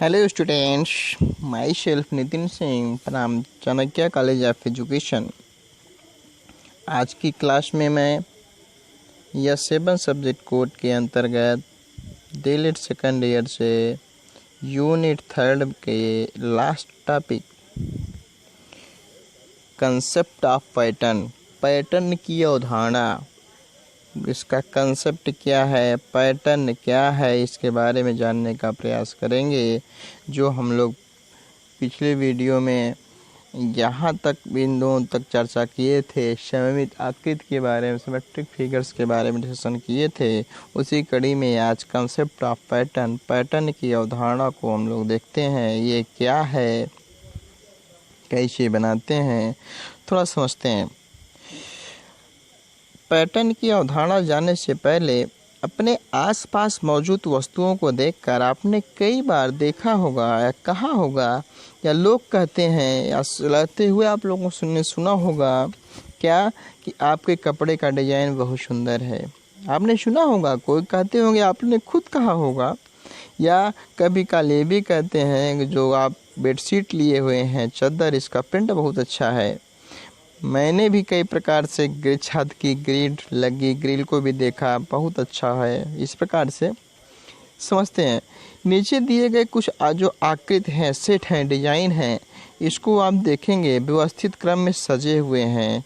Hello students, my self Nitin Singh from Chanakya college of education. आज की class में मैं यह 7 सब्जेक्ट कोड के अंतर्गत DELET सेकंड ईयर से यूनिट 3 के last topic concept of pattern की अवधारणा, इसका कंसेप्ट क्या है, पैटर्न क्या है, इसके बारे में जानने का प्रयास करेंगे। जो हम लोग पिछले वीडियो में यहाँ तक बिंदुओं तक चर्चा किए थे, सममित आकृति के बारे में, सिमेट्रिक फिगर्स के बारे में डिस्कशन किए थे, उसी कड़ी में आज कंसेप्ट ऑफ पैटर्न की अवधारणा को हम लोग देखते हैं। ये क्या है, कैसे बनाते हैं, थोड़ा समझते हैं। पैटर्न की अवधारणा जानने से पहले अपने आसपास मौजूद वस्तुओं को देखकर आपने कई बार देखा होगा या कहा होगा, या लोग कहते हैं या रहते हुए आप लोगों ने सुना होगा क्या कि आपके कपड़े का डिजाइन बहुत सुंदर है। आपने सुना होगा, कोई कहते होंगे, आपने खुद कहा होगा, या कभी काल ये भी कहते हैं जो आप बेडशीट लिए हुए हैं, चादर, इसका प्रिंट बहुत अच्छा है। मैंने भी कई प्रकार से छत की ग्रिल को भी देखा, बहुत अच्छा है। इस प्रकार से समझते हैं। नीचे दिए गए कुछ जो आकृति हैं, सेट हैं, डिजाइन हैं, इसको आप देखेंगे व्यवस्थित क्रम में सजे हुए हैं,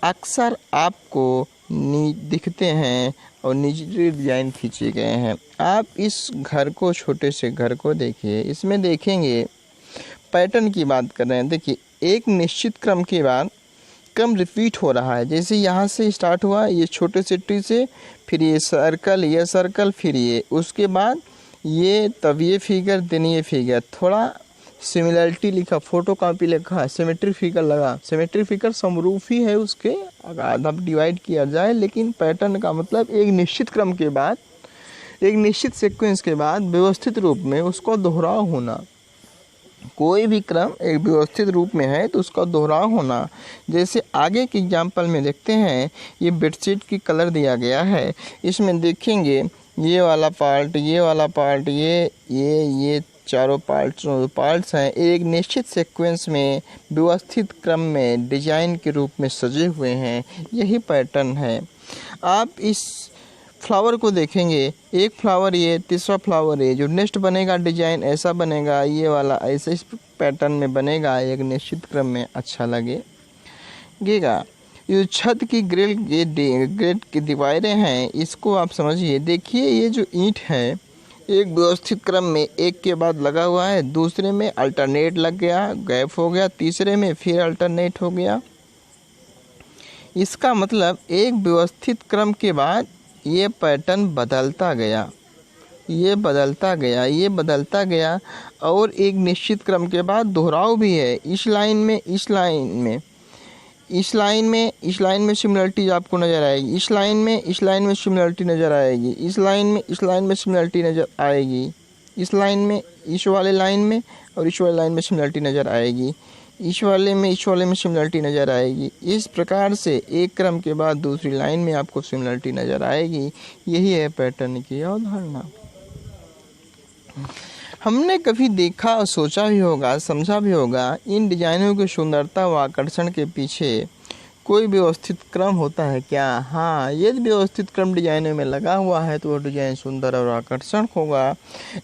अक्सर आपको दिखते हैं और नीचे डिजाइन खींचे गए हैं। आप इस घर को, छोटे से घर को देखिए, इसमें देखेंगे पैटर्न की बात कर रहे हैं। देखिए, एक निश्चित क्रम के बाद क्रम रिपीट हो रहा है। जैसे यहाँ से स्टार्ट हुआ, ये छोटे से ट्री से, फिर ये सर्कल, फिर ये, उसके बाद ये, तब ये फिगर, देन ये फिगर। थोड़ा सिमिलरिटी लिखा, फोटो कॉपी लिखा है, सिमेट्रिक फिगर लगा। सिमेट्रिक फिगर समरूपी है, उसके आधा डिवाइड किया जाए, लेकिन पैटर्न का मतलब एक निश्चित क्रम के बाद, एक निश्चित सीक्वेंस के बाद व्यवस्थित रूप में उसको दोहराव होना। कोई भी क्रम एक व्यवस्थित रूप में है तो उसका दोहराव होना। जैसे आगे के एग्जाम्पल में देखते हैं, ये बेडशीट की कलर दिया गया है। इसमें देखेंगे ये वाला पार्ट, ये वाला पार्ट, ये चारों पार्ट्स हैं, एक निश्चित सीक्वेंस में व्यवस्थित क्रम में डिजाइन के रूप में सजे हुए हैं। यही पैटर्न है। आप इस फ्लावर को देखेंगे, एक फ्लावर ये, तीसरा फ्लावर ये, जो नेक्स्ट बनेगा डिजाइन ऐसा बनेगा, ये वाला ऐसे इस पैटर्न में बनेगा, एक निश्चित क्रम में अच्छा लगेगा। ये छत की ग्रिल की दीवारें हैं, इसको आप समझिए। देखिए, ये जो ईंट है एक व्यवस्थित क्रम में एक के बाद लगा हुआ है, दूसरे में अल्टरनेट लग गया, गैप हो गया, तीसरे में फिर अल्टरनेट हो गया। इसका मतलब एक व्यवस्थित क्रम के बाद ये पैटर्न बदलता गया, ये बदलता गया, और एक निश्चित क्रम के बाद दोहराव भी है। इस लाइन में सिमिलरिटी आपको नज़र आएगी, इस लाइन में सिमिलरिटी नज़र आएगी, इस लाइन में सिमिलरिटी नज़र आएगी, इस लाइन में, इस वाले लाइन में और इस वाले लाइन में सिमिलरिटी नज़र आएगी, इस वाले में सिमिलरिटी नज़र आएगी। इस प्रकार से एक क्रम के बाद दूसरी लाइन में आपको सिमिलरिटी नज़र आएगी। यही है पैटर्न की अवधारणा। हमने कभी देखा और सोचा भी होगा, समझा भी होगा, इन डिजाइनों की सुंदरता व आकर्षण के पीछे कोई व्यवस्थित क्रम होता है क्या? हाँ, यदि व्यवस्थित क्रम डिजाइनों में लगा हुआ है तो वह डिजाइन सुंदर और आकर्षक होगा।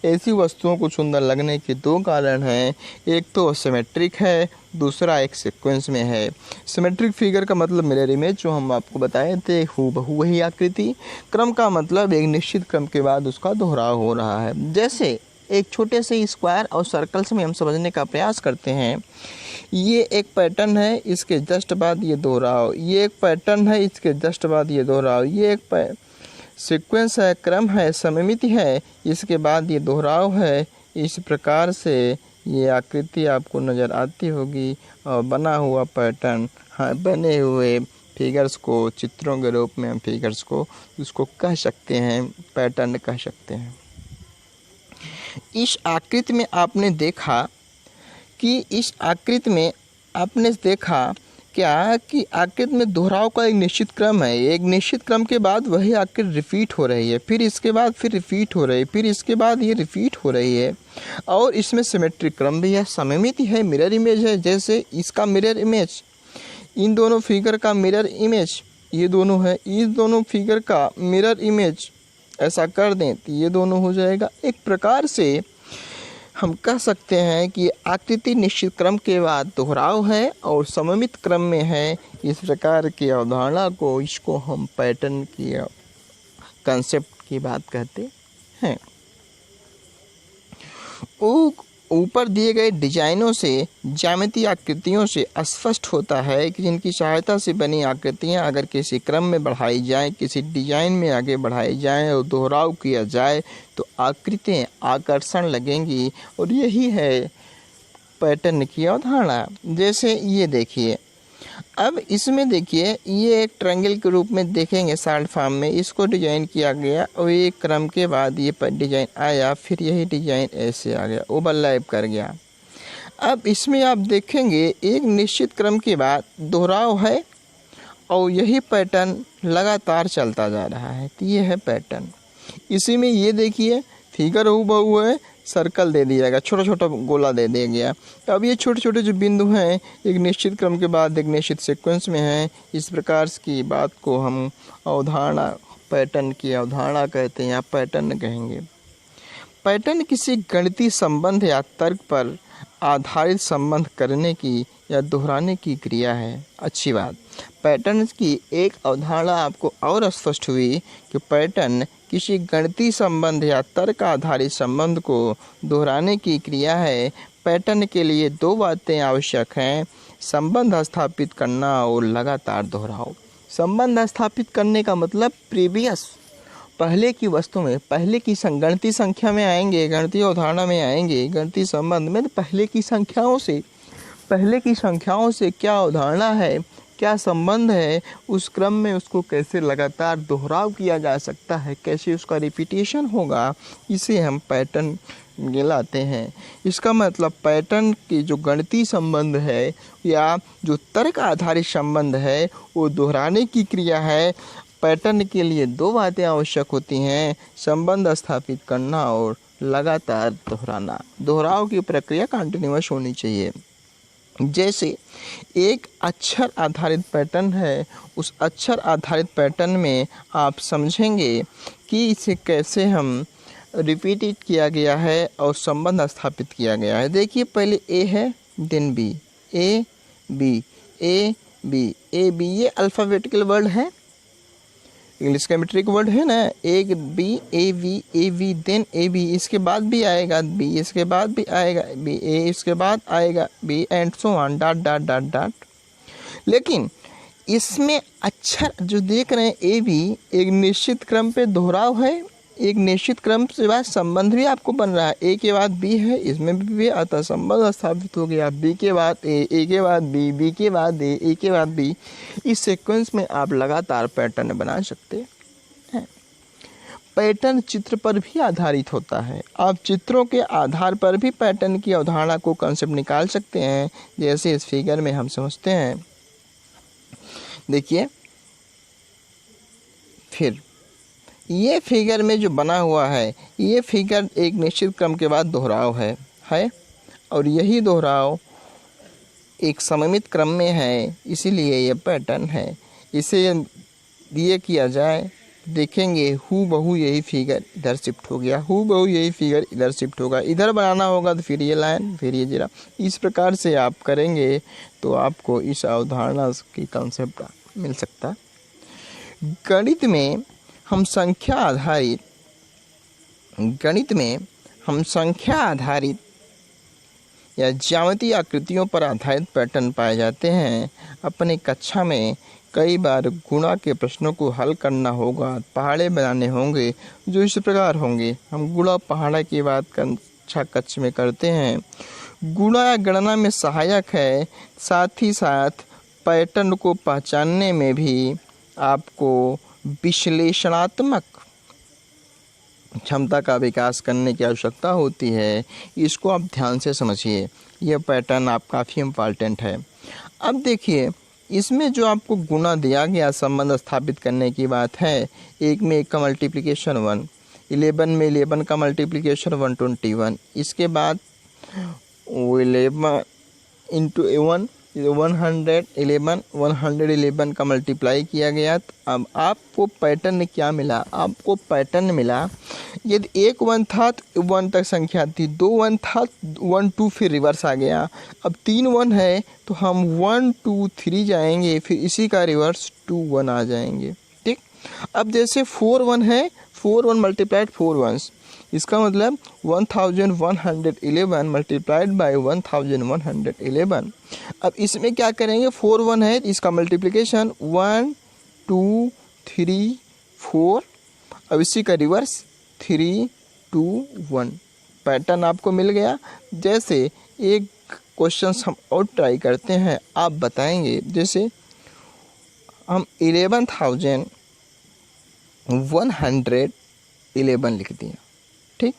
ऐसी वस्तुओं को सुंदर लगने के 2 कारण हैं। एक तो सिमेट्रिक है, दूसरा एक सीक्वेंस में है। सिमेट्रिक फिगर का मतलब मिरर इमेज, जो हम आपको बताए थे, हूबहू वही आकृति। क्रम का मतलब एक निश्चित क्रम के बाद उसका दोहराव हो रहा है। जैसे एक छोटे से स्क्वायर और सर्कल्स में हम समझने का प्रयास करते हैं। ये एक पैटर्न है, इसके जस्ट बाद ये दोहराव, ये एक पैटर्न है, इसके जस्ट बाद ये दोहराव, ये एक सीक्वेंस है, क्रम है, सममिति है, इसके बाद ये दोहराव है। इस प्रकार से ये आकृति आपको नज़र आती होगी, और बना हुआ पैटर्न, हाँ, बने हुए फिगर्स को, चित्रों के रूप में हम फिगर्स को उसको कह सकते हैं, पैटर्न कह सकते हैं। इस आकृति में आपने देखा क्या कि आकृति में दोहराव का एक निश्चित क्रम है, एक निश्चित क्रम के बाद वही आकृति रिपीट हो रही है, फिर इसके बाद फिर रिपीट हो रही है, फिर इसके बाद ये रिपीट हो रही है, और इसमें सिमेट्रिक क्रम भी है, सममिति है, मिरर इमेज है। जैसे इसका मिरर इमेज, इन दोनों फिगर का मिरर इमेज ये दोनों है, इस दोनों फिगर का मिरर इमेज ऐसा कर दें तो ये दोनों हो जाएगा। एक प्रकार से हम कह सकते हैं कि आकृति निश्चित क्रम के बाद दोहराव है और सममित क्रम में है। इस प्रकार की अवधारणा को, इसको हम पैटर्न की कंसेप्ट की बात कहते हैं। ऊपर दिए गए डिजाइनों से ज्यामितीय आकृतियों से स्पष्ट होता है कि जिनकी सहायता से बनी आकृतियां अगर किसी क्रम में बढ़ाई जाएं, किसी डिजाइन में आगे बढ़ाई जाएं और दोहराव किया जाए तो आकृतियां आकर्षण लगेंगी, और यही है पैटर्न की अवधारणा। जैसे ये देखिए, अब इसमें देखिए ये एक ट्रायंगल के रूप में देखेंगे शॉर्ट फॉर्म में, इसको डिजाइन किया गया और एक क्रम के बाद ये डिजाइन आया, फिर यही डिजाइन ऐसे आ गया, ओवरलैप कर गया। अब इसमें आप देखेंगे एक निश्चित क्रम के बाद दोहराव है और यही पैटर्न लगातार चलता जा रहा है, तो ये है पैटर्न। इसी में ये देखिए फिगर हूबहू है, सर्कल दे दिया गया, छोटा छोटा गोला दे दिया गया। अब ये छोटे छोटे जो बिंदु हैं एक निश्चित क्रम के बाद एक निश्चित सीक्वेंस में हैं। इस प्रकार की बात को हम अवधारणा, पैटर्न की अवधारणा कहते हैं या पैटर्न कहेंगे। पैटर्न किसी गणितीय संबंध या तर्क पर आधारित संबंध करने की या दोहराने की क्रिया है। अच्छी बात, पैटर्न की एक अवधारणा आपको और स्पष्ट हुई कि पैटर्न किसी गणितीय संबंध या तर्क आधारित संबंध को दोहराने की क्रिया है। पैटर्न के लिए दो बातें आवश्यक हैं, संबंध स्थापित करना और लगातार दोहराव। संबंध स्थापित करने का मतलब प्रीवियस, पहले की वस्तु में, पहले की गणितीय संख्या में आएंगे, गणितीय अवधारणा में आएंगे, गणितीय संबंध में, तो पहले की संख्याओं से क्या अवधारणा है, क्या संबंध है, उस क्रम में उसको कैसे लगातार दोहराव किया जा सकता है, कैसे उसका रिपीटेशन होगा, इसे हम पैटर्न कहलाते हैं। इसका मतलब पैटर्न के जो गणितीय संबंध है या जो तर्क आधारित संबंध है वो दोहराने की क्रिया है। पैटर्न के लिए दो बातें आवश्यक होती हैं, संबंध स्थापित करना और लगातार दोहराना। दोहराव की प्रक्रिया कंटिन्यूअस होनी चाहिए। जैसे एक अक्षर आधारित पैटर्न है, उस अक्षर आधारित पैटर्न में आप समझेंगे कि इसे कैसे हम रिपीटेड किया गया है और संबंध स्थापित किया गया है। देखिए पहले ए है, then B, A B, A B, A B, ये अल्फ़ाबेटिकल वर्ड है, इंग्लिश का मीट्रिक वर्ड है ना, एक B, A V, then A B, इसके बाद भी आएगा बी, इसके बाद भी आएगा बी, ए इसके बाद आएगा B, and so on, dot dot dot dot. लेकिन इसमें अक्षर जो देख रहे हैं ए बी, एक निश्चित क्रम पे दोहराव है, एक निश्चित क्रम से बाद संबंध भी आपको बन रहा है। ए के बाद बी है, इसमें भी आता संबंध स्थापित हो गया, बी के बाद ए के बाद बी, बी के बाद ए के बाद बी। इस सीक्वेंस में आप लगातार पैटर्न बना सकते हैं। पैटर्न चित्र पर भी आधारित होता है। आप चित्रों के आधार पर भी पैटर्न की अवधारणा को कंसेप्ट निकाल सकते हैं, जैसे इस फिगर में हम समझते हैं। देखिए फिर ये फिगर में जो बना हुआ है, ये फिगर एक निश्चित क्रम के बाद दोहराव है और यही दोहराव एक सममित क्रम में है, इसीलिए ये पैटर्न है। इसे ये किया जाए, देखेंगे हूबहू यही फिगर इधर शिफ्ट हो गया, हूबहू यही फिगर इधर शिफ्ट होगा, इधर बनाना होगा तो फिर ये लाइन, फिर ये जीरा। इस प्रकार से आप करेंगे तो आपको इस अवधारणा की कंसेप्ट मिल सकता। गणित में हम संख्या आधारित या ज्यामितीय आकृतियों पर आधारित पैटर्न पाए जाते हैं। अपने कक्षा में कई बार गुणा के प्रश्नों को हल करना होगा, पहाड़े बनाने होंगे जो इस प्रकार होंगे। हम गुणा पहाड़ा की बात कक्षा में करते हैं। गुणा या गणना में सहायक है, साथ ही साथ पैटर्न को पहचानने में भी आपको विश्लेषणात्मक क्षमता का विकास करने की आवश्यकता होती है। इसको आप ध्यान से समझिए, यह पैटर्न आप काफ़ी इम्पॉर्टेंट है। अब देखिए इसमें जो आपको गुना दिया गया संबंध स्थापित करने की बात है, एक में एक का मल्टीप्लिकेशन 1, 11 में 11 का मल्टीप्लिकेशन 121, इसके बाद 11 इंटू 1 111 का मल्टीप्लाई किया गया। अब आपको पैटर्न क्या मिला? आपको पैटर्न मिला, यदि एक 1 था तो 1 तक संख्या थी, 2 1 था 1 2 फिर रिवर्स आ गया। अब 3 1 है तो हम 1 2 3 जाएंगे, फिर इसी का रिवर्स 2 1 आ जाएंगे। ठीक। अब जैसे 4 1 है, 4 1 मल्टीप्लाइड 4 1, इसका मतलब 1111 मल्टीप्लाइड बाय 1111। अब इसमें क्या करेंगे, 4 1 है इसका मल्टीप्लिकेशन 1 2 3 4, अब इसी का रिवर्स 3 2 1। पैटर्न आपको मिल गया। जैसे एक क्वेश्चन हम और ट्राई करते हैं, आप बताएंगे। जैसे हम 11,111 लिख दिया, ठीक।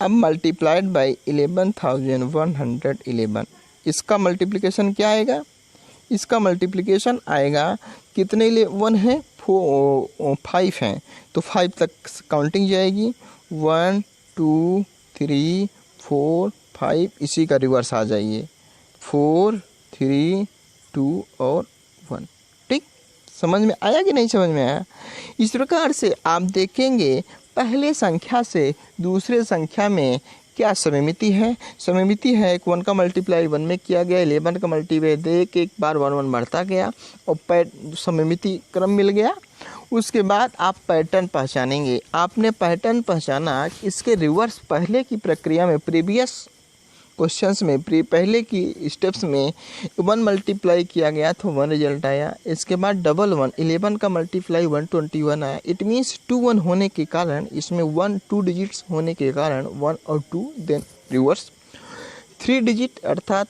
अब मल्टीप्लाइड बाय 11,111, इसका मल्टीप्लिकेशन क्या आएगा? इसका मल्टीप्लिकेशन आएगा, कितने 1 है? 5 हैं, तो 5 तक काउंटिंग जाएगी, 1 2 3 4 5, इसी का रिवर्स आ जाइए 4 3 2 और 1। ठीक, समझ में आया कि नहीं समझ में आया? इस प्रकार से आप देखेंगे पहले संख्या से दूसरे संख्या में क्या सममिति है। सममिति है, 1 का मल्टीप्लाई 1 में किया गया, 11 का मल्टीप्लाई देख एक बार 1 1 बढ़ता गया और सममिति क्रम मिल गया। उसके बाद आप पैटर्न पहचानेंगे। आपने पैटर्न पहचाना, इसके रिवर्स पहले की प्रक्रिया में, प्रीवियस क्वेश्चंस में, पहले की स्टेप्स में 1 मल्टीप्लाई किया गया तो 1 रिजल्ट आया। इसके बाद डबल 1, 11 का मल्टीप्लाई 121 आया। इट मीन्स 2 1 होने के कारण, इसमें 1 2 डिजिट्स होने के कारण 1 और 2, देन रिवर्स 3 डिजिट अर्थात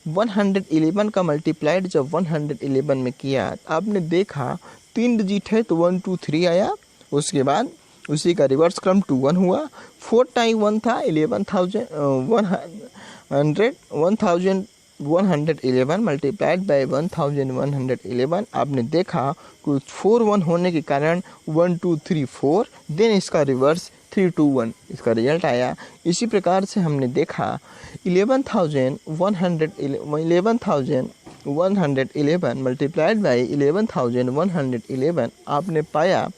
111 का मल्टीप्लाइड जब 111 में किया, आपने देखा 3 डिजिट है तो 1 2 3 आया। उसके बाद उसी का रिवर्स क्रम 2 1 हुआ। 4 टाइम 1 था, 1111 मल्टीप्लाइड बाय 1111। आपने देखा कुछ 4 1 होने के कारण 1 2 3 4, देन इसका रिवर्स 3 2 1, इसका रिजल्ट आया। इसी प्रकार से हमने देखा 11,111 मल्टीप्लाइड बाय 11,111, आपने पाया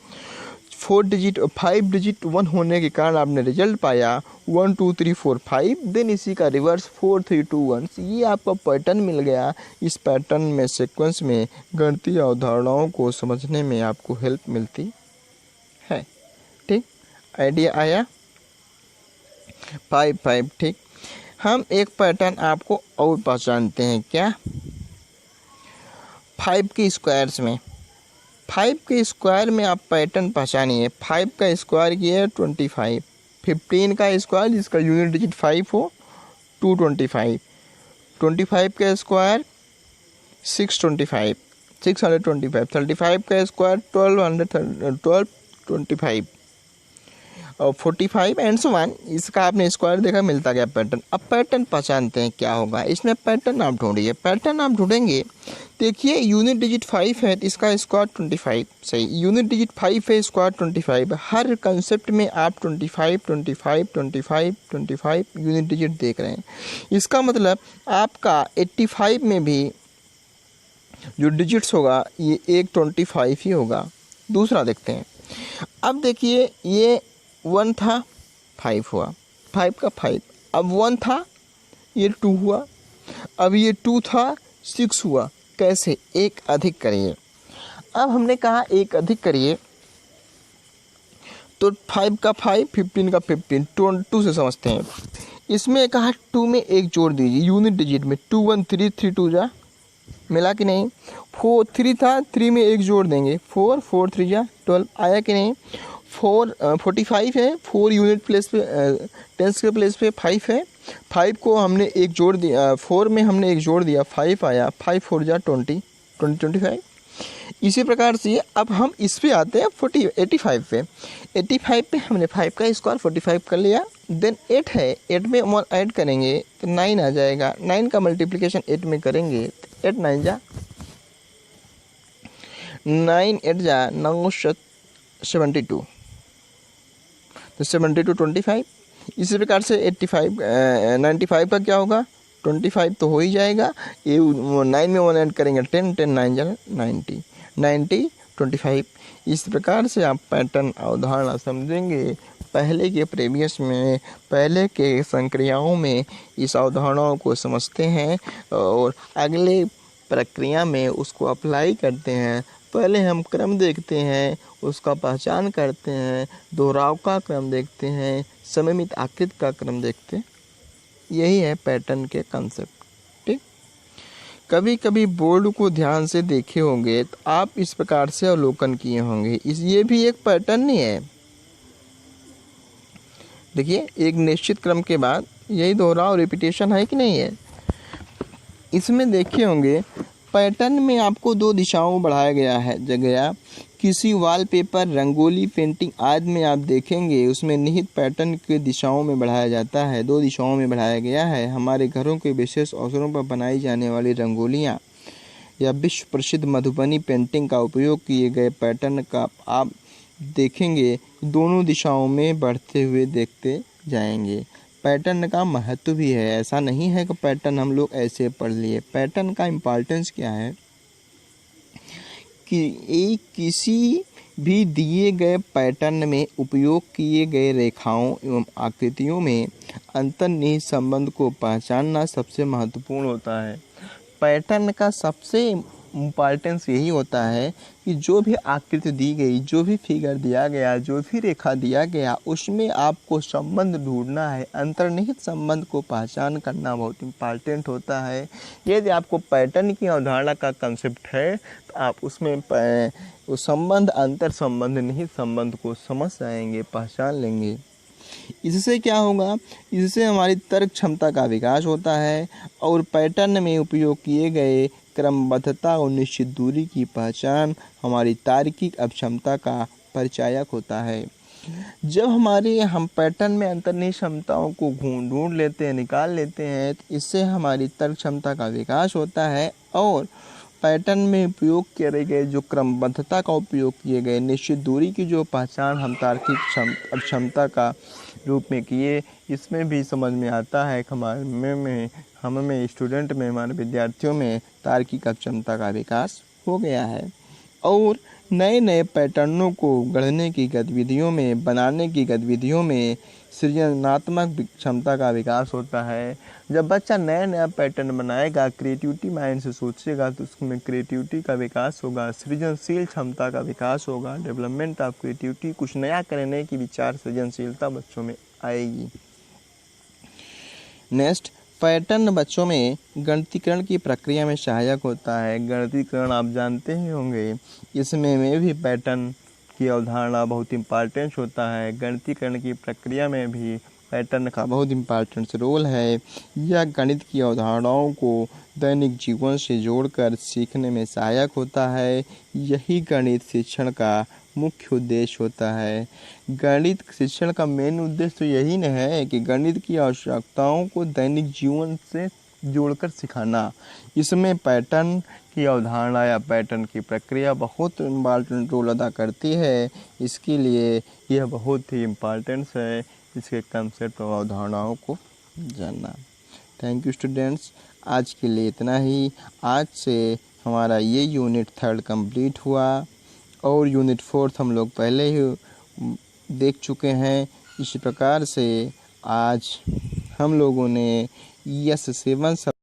4 डिजिट 5 डिजिट 1 होने के कारण आपने रिजल्ट पाया 1 2 3 4 5, देन इसी का रिवर्स 4 3 2 1। ये आपका पैटर्न मिल गया। इस पैटर्न में सीक्वेंस में गणितीय अवधारणाओं को समझने में आपको हेल्प मिलती है। ठीक, आइडिया आया? 5 5, ठीक। हम एक पैटर्न आपको और पहचानते हैं, क्या? 5 के स्क्वायर्स में, 5 के स्क्वायर में आप पैटर्न पहचानिए। 5 का स्क्वायर किया है 25, 15 का स्क्वायर जिसका यूनिट डिजिट 5 हो 225, 25 का स्क्वायर 625, 35 का स्क्वायर 1225 और 45 एंड सो ऑन। इसका आपने स्क्वायर देखा, मिलता गया पैटर्न। अब पैटर्न पहचानते हैं क्या होगा। इसमें पैटर्न आप ढूंढिए। पैटर्न आप ढूंढेंगे, देखिए यूनिट डिजिट 5 है तो इसका स्क्वायर 25, सही। यूनिट डिजिट 5 है, स्क्वायर 25। हर कंसेप्ट में आप 25 25 25 25 यूनिट डिजिट देख रहे हैं। इसका मतलब आपका 85 में भी जो डिजिट्स होगा ये एक 25 ही होगा। दूसरा देखते हैं। अब देखिए ये 1 था, 5 हुआ, 5 का 5। अब 1 था, ये 2 हुआ। अब ये 2 था, 6 हुआ। कैसे? एक अधिक करिए। अब हमने कहा एक अधिक करिए, तो 5 का 5, 15 का 15, 2 से समझते हैं। इसमें कहा 2 में एक जोड़ दीजिए यूनिट डिजिट में, 2 1 3 3 2 जा, मिला कि नहीं? 4 3 था, 3 में एक जोड़ देंगे, 4 4 3 जा 12, आया कि नहीं? 45 है, 4 यूनिट प्लेस पे टेंस के प्लेस पे 5 है। 5 को हमने एक जोड़ दिया, 4 में हमने एक जोड़ दिया, 5 आया, 5 4 जा 20 25। इसी प्रकार से अब हम इस पे आते हैं 85 पे। 85 पे हमने 5 का स्क्वायर 45 कर लिया। देन 8 है, 8 में 1 ऐड करेंगे तो 9 आ जाएगा। 9 का मल्टीप्लिकेशन 8 में करेंगे तो 8 9 जा 9 8 जा 9 72, तो 72 25। इसी प्रकार से 85 95 का क्या होगा, 25 तो हो ही जाएगा, ये 9 में 1 ऐड करेंगे 10, 10 9 जा 90, 90 25। इस प्रकार से आप पैटर्न अवधारणा समझेंगे। पहले के प्रीवियस में, पहले के संक्रियाओं में इस अवधारणाओं को समझते हैं और अगले प्रक्रिया में उसको अप्लाई करते हैं। पहले हम क्रम देखते हैं, उसका पहचान करते हैं, दोहराव का क्रम देखते हैं, सममित आकृति का क्रम देखते हैं। यही है पैटर्न के कंसेप्ट। ठीक, कभी कभी बोर्ड को ध्यान से देखे होंगे तो आप इस प्रकार से अवलोकन किए होंगे, ये भी एक पैटर्न ही है। देखिए, एक निश्चित क्रम के बाद यही दोहराव रिपीटेशन है कि नहीं है। इसमें देखे होंगे पैटर्न में आपको 2 दिशाओं में बढ़ाया गया है जगह। किसी वॉलपेपर, रंगोली, पेंटिंग आदि में आप देखेंगे उसमें निहित पैटर्न के दिशाओं में बढ़ाया जाता है। 2 दिशाओं में बढ़ाया गया है। हमारे घरों के विशेष अवसरों पर बनाई जाने वाली रंगोलियाँ या विश्व प्रसिद्ध मधुबनी पेंटिंग का उपयोग किए गए पैटर्न का आप देखेंगे दोनों दिशाओं में बढ़ते हुए देखते जाएंगे। पैटर्न का महत्व भी है, ऐसा नहीं है कि पैटर्न हम लोग ऐसे पढ़ लिए। पैटर्न का इम्पोर्टेंस क्या है कि एक किसी भी दिए गए पैटर्न में उपयोग किए गए रेखाओं एवं आकृतियों में अंतर्निहित संबंध को पहचानना सबसे महत्वपूर्ण होता है। पैटर्न का सबसे इम्पॉर्टेंस यही होता है कि जो भी आकृति दी गई, जो भी फिगर दिया गया, जो भी रेखा दिया गया, उसमें आपको संबंध ढूंढना है। अंतर्निहित संबंध को पहचान करना बहुत इम्पॉर्टेंट होता है। यदि आपको पैटर्न की अवधारणा का कंसेप्ट है तो आप उसमें उस संबंध, अंतर संबंध, निहित संबंध को समझ जाएंगे, पहचान लेंगे। इससे क्या होगा, इससे हमारी तर्क क्षमता का विकास होता है और पैटर्न में उपयोग किए गए क्रमबद्धता और निश्चित दूरी की पहचान हमारी तार्किक अक्षमता का परिचायक होता है। जब हम पैटर्न में अंतर्निहित क्षमताओं को ढूंढ लेते हैं, निकाल लेते हैं, तो इससे हमारी तर्क क्षमता का विकास होता है और पैटर्न में उपयोग किए गए जो क्रमबद्धता का उपयोग किए गए, निश्चित दूरी की जो पहचान हम तार्किक क्षमता का रूप में किए, इसमें भी समझ में आता है कि हमें स्टूडेंट में, हमारे विद्यार्थियों में तार्किक क्षमता का विकास हो गया है और नए नए पैटर्नों को गढ़ने की गतिविधियों में, बनाने की गतिविधियों में सृजनात्मक क्षमता का विकास होता है। जब बच्चा नया नया पैटर्न बनाएगा, क्रिएटिविटी माइंड से सोचेगा, तो उसमें क्रिएटिविटी का विकास होगा, सृजनशील क्षमता का विकास होगा, डेवलपमेंट ऑफ क्रिएटिविटी, कुछ नया करने की विचार, सृजनशीलता बच्चों में आएगी। नेक्स्ट, पैटर्न बच्चों में गणितीकरण की प्रक्रिया में सहायक होता है। गणितीकरण आप जानते ही होंगे, इसमें भी पैटर्न की अवधारणा बहुत इम्पॉर्टेंट होता है। गणितीकरण की प्रक्रिया में भी पैटर्न का बहुत इम्पॉर्टेंट रोल है। यह गणित की अवधारणाओं को दैनिक जीवन से जोड़कर सीखने में सहायक होता है। यही गणित शिक्षण का मुख्य उद्देश्य होता है। गणित शिक्षण का मेन उद्देश्य तो यही न है कि गणित की आवश्यकताओं को दैनिक जीवन से जोड़कर सिखाना। इसमें पैटर्न की अवधारणा या पैटर्न की प्रक्रिया बहुत इम्पॉर्टेंट रोल अदा करती है। इसके लिए यह बहुत ही इम्पॉर्टेंट है इसके कंसेप्ट और अवधारणाओं को जानना। थैंक यू स्टूडेंट्स, आज के लिए इतना ही। आज से हमारा ये यूनिट 3 कंप्लीट हुआ और यूनिट 4 हम लोग पहले ही देख चुके हैं। इसी प्रकार से आज हम लोगों ने यस 7